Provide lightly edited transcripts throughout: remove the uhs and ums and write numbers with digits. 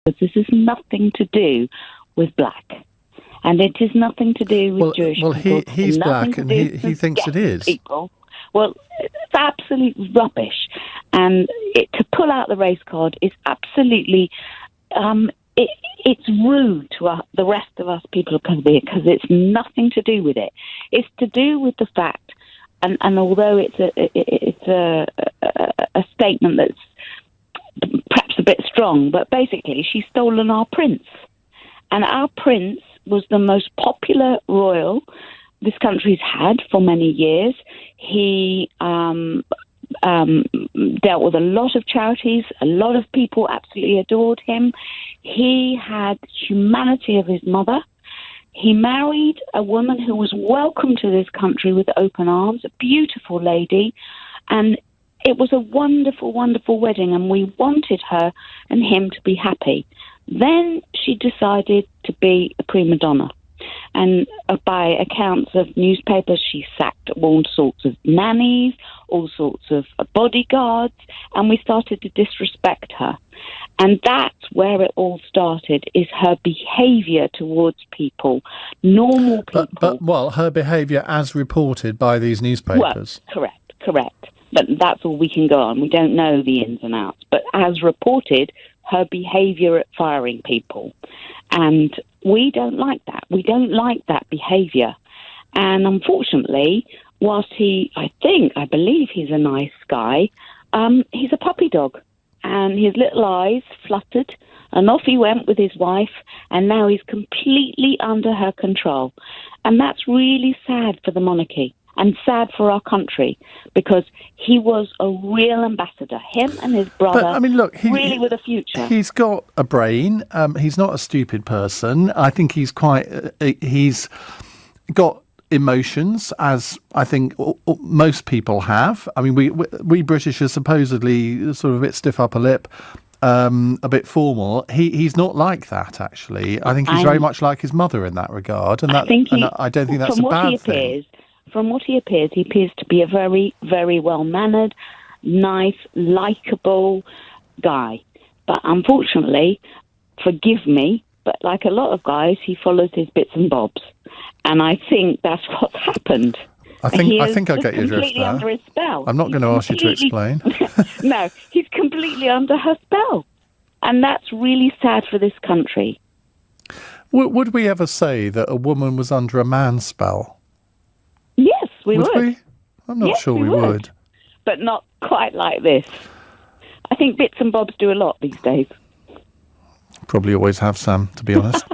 This is nothing to do with black. And it is nothing to do with Jewish people. He's black and he thinks it is. People. Well, it's absolute rubbish. And to pull out the race card is absolutely... it's rude to the rest of us people because it's nothing to do with it. It's to do with the fact, and although it's a statement that's perhaps a bit strong, but basically she's stolen our prince. And our prince was the most popular royal this country's had for many years. He dealt with a lot of charities. A lot of people absolutely adored him. He had humanity of his mother. He married a woman who was welcomed to this country with open arms, a beautiful lady, and it was a wonderful, wonderful wedding, and we wanted her and him to be happy. Then she decided to be a prima donna. And by accounts of newspapers, she sacked all sorts of nannies, all sorts of bodyguards, and we started to disrespect her. And that's where it all started, is her behaviour towards people, normal people. But her behaviour as reported by these newspapers. Well, correct. But that's all we can go on. We don't know the ins and outs. But as reported, her behaviour at firing people. And we don't like that. We don't like that behaviour. And unfortunately, whilst I believe he's a nice guy, he's a puppy dog. And his little eyes fluttered, and off he went with his wife, and now he's completely under her control. And that's really sad for the monarchy and sad for our country, because he was a real ambassador. Him and his brother, but, I mean, look, really with a future. He's got a brain. He's not a stupid person. I think he's he's got emotions, as I think most people have. I mean, we British are supposedly sort of a bit stiff upper lip, a bit formal. He's not like that, actually. I think he's very much like his mother in that regard, and I don't think that's a bad thing. From what he appears to be a very, very well-mannered, nice, likeable guy. But unfortunately, forgive me, but like a lot of guys, he follows his bits and bobs. And I think that's what's happened. I think I get your drift there. Under his spell. I'm not going to ask you to explain. No, he's completely under her spell. And that's really sad for this country. Would we ever say that a woman was under a man's spell? Yes, we would. We? I'm not sure we would. But not quite like this. I think bits and bobs do a lot these days. Probably always have, Sam, to be honest.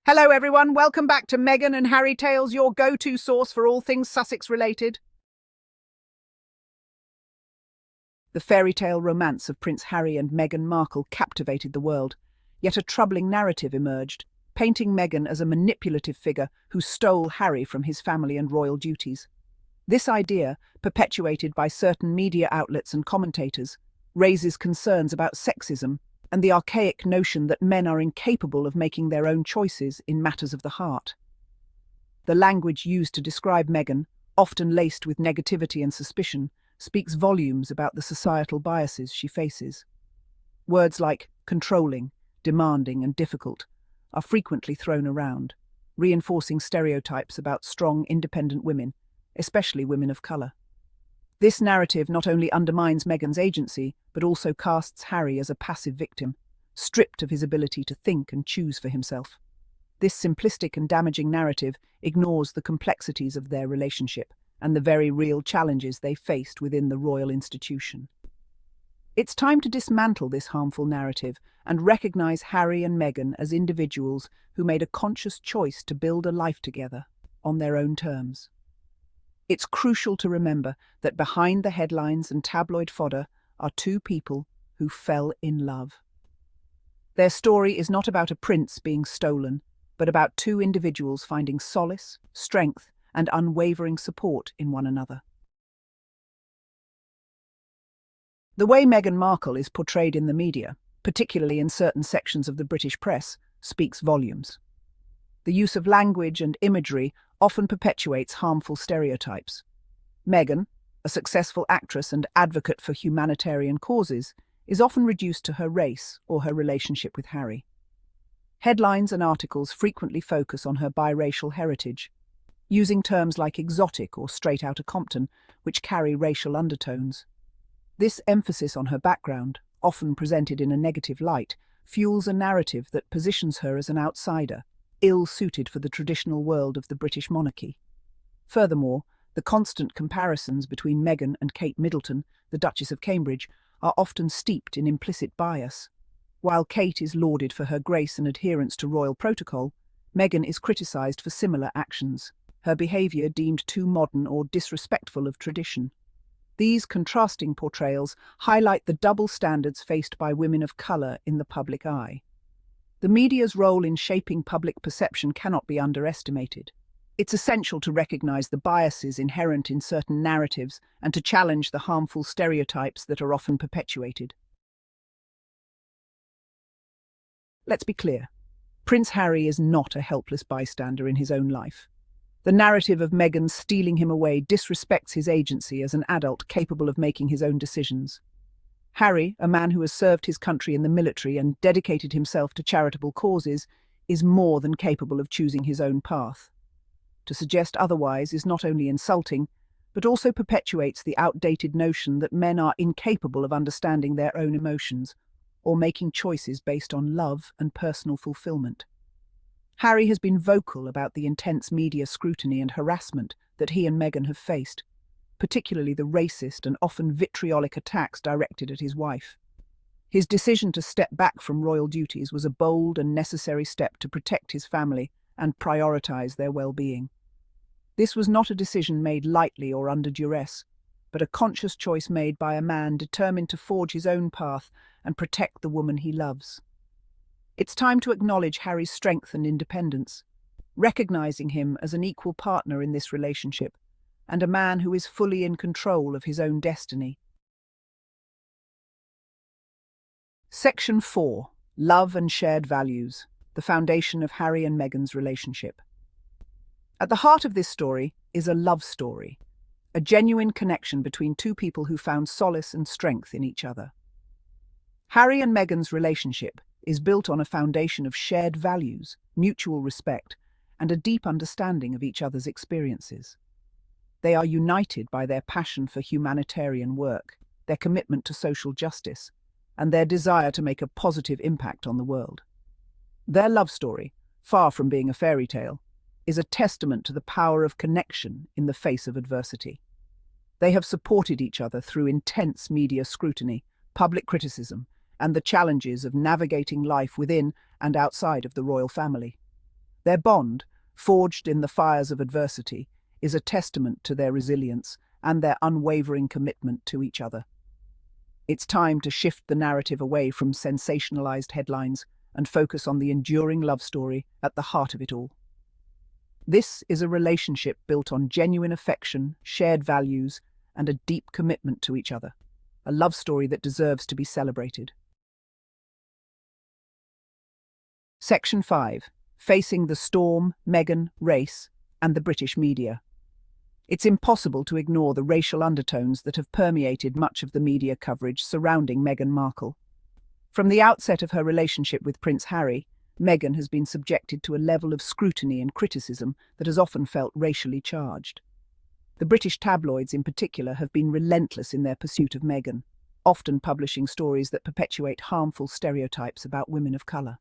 Hello everyone, welcome back to Meghan and Harry Tales, your go-to source for all things Sussex related. The fairy tale romance of Prince Harry and Meghan Markle captivated the world, yet a troubling narrative emerged, painting Meghan as a manipulative figure who stole Harry from his family and royal duties. This idea, perpetuated by certain media outlets and commentators, raises concerns about sexism and the archaic notion that men are incapable of making their own choices in matters of the heart. The language used to describe Meghan, often laced with negativity and suspicion, speaks volumes about the societal biases she faces. Words like controlling, demanding, and difficult are frequently thrown around, reinforcing stereotypes about strong, independent women, especially women of colour. This narrative not only undermines Meghan's agency, but also casts Harry as a passive victim, stripped of his ability to think and choose for himself. This simplistic and damaging narrative ignores the complexities of their relationship and the very real challenges they faced within the royal institution. It's time to dismantle this harmful narrative and recognise Harry and Meghan as individuals who made a conscious choice to build a life together on their own terms. It's crucial to remember that behind the headlines and tabloid fodder are two people who fell in love. Their story is not about a prince being stolen, but about two individuals finding solace, strength, and unwavering support in one another. The way Meghan Markle is portrayed in the media, particularly in certain sections of the British press, speaks volumes. The use of language and imagery often perpetuates harmful stereotypes. Meghan, a successful actress and advocate for humanitarian causes, is often reduced to her race or her relationship with Harry. Headlines and articles frequently focus on her biracial heritage, using terms like exotic or straight outta Compton, which carry racial undertones. This emphasis on her background, often presented in a negative light, fuels a narrative that positions her as an outsider, ill-suited for the traditional world of the British monarchy. Furthermore, the constant comparisons between Meghan and Kate Middleton, the Duchess of Cambridge, are often steeped in implicit bias. While Kate is lauded for her grace and adherence to royal protocol, Meghan is criticised for similar actions, her behaviour deemed too modern or disrespectful of tradition. These contrasting portrayals highlight the double standards faced by women of colour in the public eye. The media's role in shaping public perception cannot be underestimated. It's essential to recognise the biases inherent in certain narratives and to challenge the harmful stereotypes that are often perpetuated. Let's be clear. Prince Harry is not a helpless bystander in his own life. The narrative of Meghan stealing him away disrespects his agency as an adult capable of making his own decisions. Harry, a man who has served his country in the military and dedicated himself to charitable causes, is more than capable of choosing his own path. To suggest otherwise is not only insulting, but also perpetuates the outdated notion that men are incapable of understanding their own emotions or making choices based on love and personal fulfillment. Harry has been vocal about the intense media scrutiny and harassment that he and Meghan have faced, particularly the racist and often vitriolic attacks directed at his wife. His decision to step back from royal duties was a bold and necessary step to protect his family and prioritise their well-being. This was not a decision made lightly or under duress, but a conscious choice made by a man determined to forge his own path and protect the woman he loves. It's time to acknowledge Harry's strength and independence, recognising him as an equal partner in this relationship and a man who is fully in control of his own destiny. Section 4. Love and Shared Values, the foundation of Harry and Meghan's relationship. At the heart of this story is a love story, a genuine connection between two people who found solace and strength in each other. Harry and Meghan's relationship is built on a foundation of shared values, mutual respect, and a deep understanding of each other's experiences. They are united by their passion for humanitarian work, their commitment to social justice, and their desire to make a positive impact on the world. Their love story, far from being a fairy tale, is a testament to the power of connection in the face of adversity. They have supported each other through intense media scrutiny, public criticism, and the challenges of navigating life within and outside of the royal family. Their bond, forged in the fires of adversity, is a testament to their resilience and their unwavering commitment to each other. It's time to shift the narrative away from sensationalized headlines and focus on the enduring love story at the heart of it all. This is a relationship built on genuine affection, shared values, and a deep commitment to each other, a love story that deserves to be celebrated. Section 5. Facing the storm, Meghan, race, and the British media. It's impossible to ignore the racial undertones that have permeated much of the media coverage surrounding Meghan Markle. From the outset of her relationship with Prince Harry, Meghan has been subjected to a level of scrutiny and criticism that has often felt racially charged. The British tabloids in particular have been relentless in their pursuit of Meghan, often publishing stories that perpetuate harmful stereotypes about women of colour.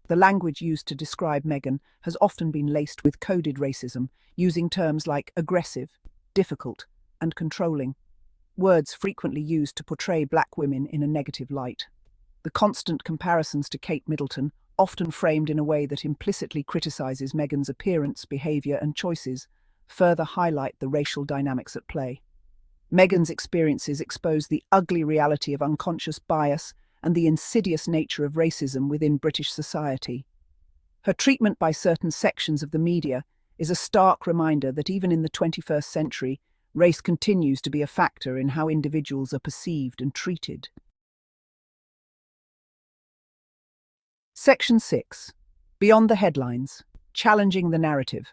The language used to describe Meghan has often been laced with coded racism, using terms like aggressive, difficult, and controlling, words frequently used to portray black women in a negative light. The constant comparisons to Kate Middleton, often framed in a way that implicitly criticises Meghan's appearance, behaviour, and choices, further highlight the racial dynamics at play. Meghan's experiences expose the ugly reality of unconscious bias and the insidious nature of racism within British society. Her treatment by certain sections of the media is a stark reminder that even in the 21st century, Race continues to be a factor in how individuals are perceived and treated. Section 6. Beyond the headlines. Challenging the narrative.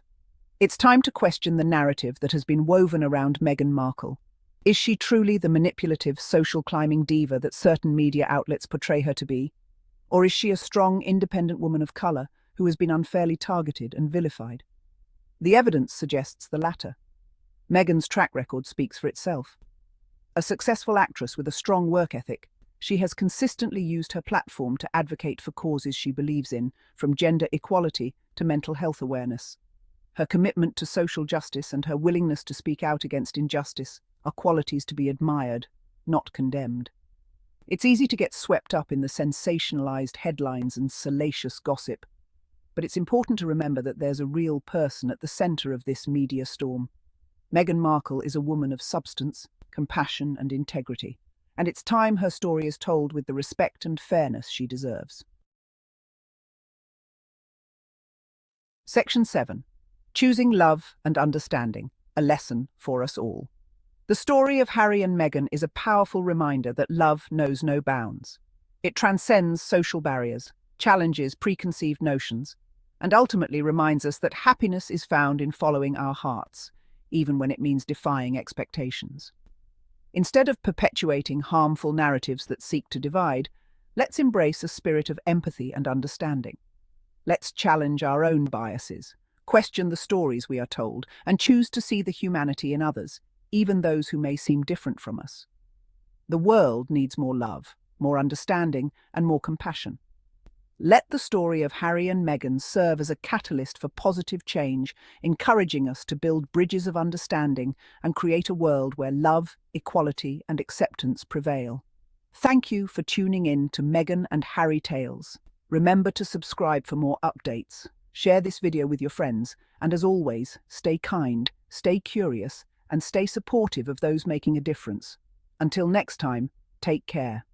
It's time to question the narrative that has been woven around Meghan Markle. Is she truly the manipulative, social-climbing diva that certain media outlets portray her to be? Or is she a strong, independent woman of colour who has been unfairly targeted and vilified? The evidence suggests the latter. Meghan's track record speaks for itself. A successful actress with a strong work ethic, she has consistently used her platform to advocate for causes she believes in, from gender equality to mental health awareness. Her commitment to social justice and her willingness to speak out against injustice are qualities to be admired, not condemned. It's easy to get swept up in the sensationalized headlines and salacious gossip, but it's important to remember that there's a real person at the center of this media storm. Meghan Markle is a woman of substance, compassion, and integrity, and it's time her story is told with the respect and fairness she deserves. Section 7. Choosing love and understanding, a lesson for us all. The story of Harry and Meghan is a powerful reminder that love knows no bounds. It transcends social barriers, challenges preconceived notions, and ultimately reminds us that happiness is found in following our hearts, even when it means defying expectations. Instead of perpetuating harmful narratives that seek to divide, let's embrace a spirit of empathy and understanding. Let's challenge our own biases, question the stories we are told, and choose to see the humanity in others, even those who may seem different from us. The world needs more love, more understanding, and more compassion. Let the story of Harry and Meghan serve as a catalyst for positive change, encouraging us to build bridges of understanding and create a world where love, equality, and acceptance prevail. Thank you for tuning in to Meghan and Harry Tales. Remember to subscribe for more updates. Share this video with your friends, and as always, stay kind, stay curious, and stay supportive of those making a difference. Until next time, take care.